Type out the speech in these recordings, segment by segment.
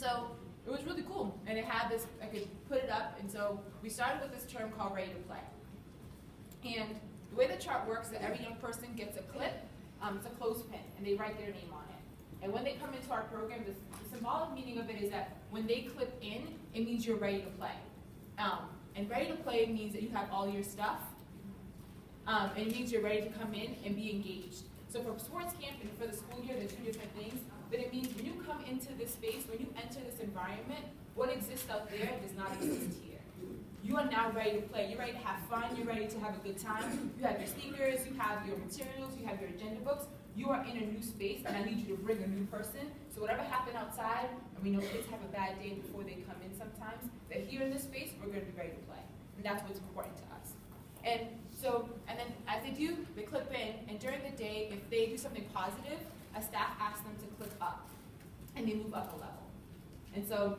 so it was really cool. And it had this, I could put it up, and so we started with this term called ready to play. And the way the chart works is that every young person gets a clip, it's a clothespin, and they write their name on it. And when they come into our program, the symbolic meaning of it is that when they clip in, it means you're ready to play. And ready to play means that you have all your stuff, and it means you're ready to come in and be engaged. So for sports camp and for the school year, they're two different things, but it means when you come into this space, when you enter this environment, what exists out there does not exist here. You are now ready to play. You're ready to have fun. You're ready to have a good time. You have your sneakers. You have your materials. You have your agenda books. You are in a new space, and I need you to bring a new person. So whatever happened outside, and we know kids have a bad day before they come in sometimes, that here in this space, we're going to be ready to play. And that's what's important to us. And then as they do, they clip in, and during the day, if they do something positive, a staff asks them to clip up, and they move up a level. And so,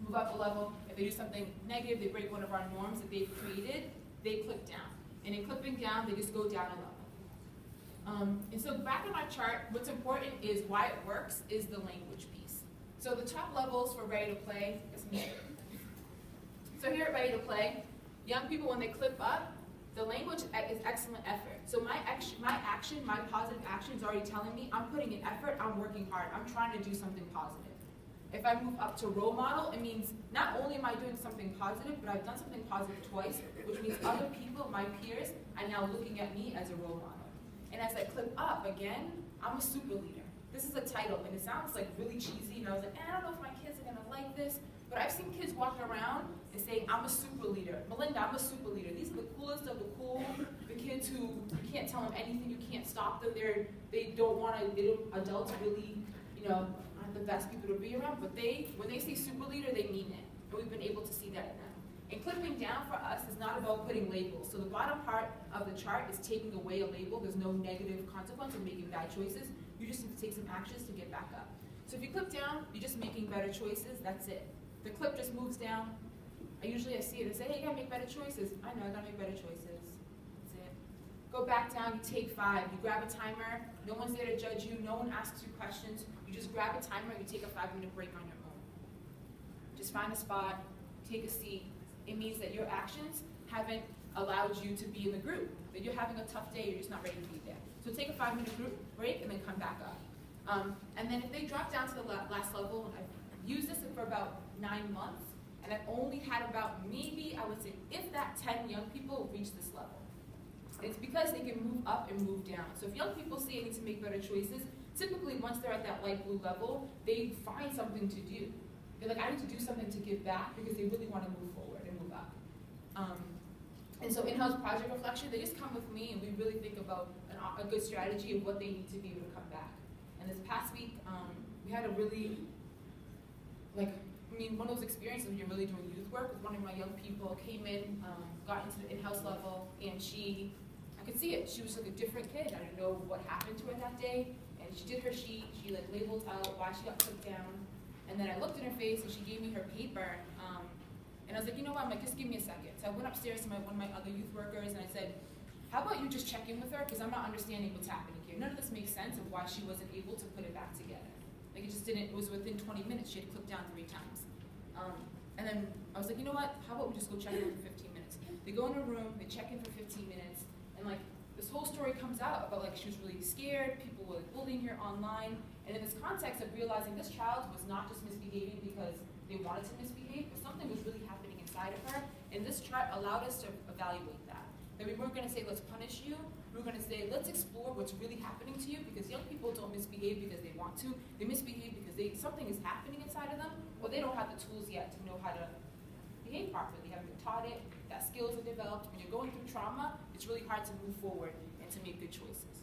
move up a level. If they do something negative, they break one of our norms that they've created, they clip down. And in clipping down, they just go down a level. And so back on our chart, what's important is why it works is the language piece. So the top levels for ready to play is me. So here at Ready to Play, young people, when they clip up, the language is excellent effort. So my positive action is already telling me I'm putting in effort, I'm working hard, I'm trying to do something positive. If I move up to role model, it means not only am I doing something positive, but I've done something positive twice, which means other people, my peers, are now looking at me as a role model. And as I clip up again, I'm a super leader. This is a title, and it sounds like really cheesy, and I was like, I don't know if my kids are gonna like this, but I've seen kids walk around and say, I'm a super leader. Melinda, I'm a super leader. These are the coolest of the cool, the kids who you can't tell them anything, you can't stop them, adults really, aren't the best people to be around, but when they say super leader, they mean it. And we've been able to see that in them. And clipping down for us is not about putting labels. So the bottom part of the chart is taking away a label. There's no negative consequence of making bad choices. You just need to take some actions to get back up. So if you clip down, you're just making better choices, that's it. The clip just moves down. I see it and say, hey, you gotta make better choices. I know, I gotta make better choices. That's it. Go back down, you take 5. You grab a timer. No one's there to judge you. No one asks you questions. You just grab a timer and you take a 5-minute break on your own. Just find a spot, take a seat. It means that your actions haven't allowed you to be in the group. That you're having a tough day, you're just not ready to be there. So take a 5-minute group break and then come back up. And then if they drop down to the last level, I've used this for about 9 months, and I've only had about maybe, I would say, if that 10 young people reach this level. It's because they can move up and move down. So if young people say they need to make better choices, typically once they're at that light blue level, they find something to do. They're like, I need to do something to give back because they really want to move forward and move up. And so in-house project reflection, they just come with me and we really think about a good strategy of what they need to be able to come back. And this past week, we had a really, one of those experiences when you're really doing youth work with one of my young people, came in, got into the in-house level, and I could see it. She was like a different kid. I didn't know what happened to her that day. And she did her sheet, she labeled out why she got put down. And then I looked in her face and she gave me her paper. And I was like, you know what, just give me a second. So I went upstairs to one of my other youth workers and I said, how about you just check in with her, because I'm not understanding what's happening here. None of this makes sense of why she wasn't able to put it back together. It just didn't, it was within 20 minutes, she had clipped down 3 times. And then I was like, you know what, how about we just go check in for 15 minutes. They go in a room, they check in for 15 minutes, and this whole story comes out about she was really scared, people were bullying her online, and in this context of realizing this child was not just misbehaving because they wanted to misbehave, but something was really happening inside of her, and this chart allowed us to evaluate that. That we weren't going to say, let's punish you, we were going to say, let's explore what's really happening to you, because young people don't misbehave because they want to, they misbehave because something is happening inside of them, or they don't have the tools yet to know how to behave properly. They haven't been taught it, that skills are developed. When you're going through trauma, it's really hard to move forward and to make good choices.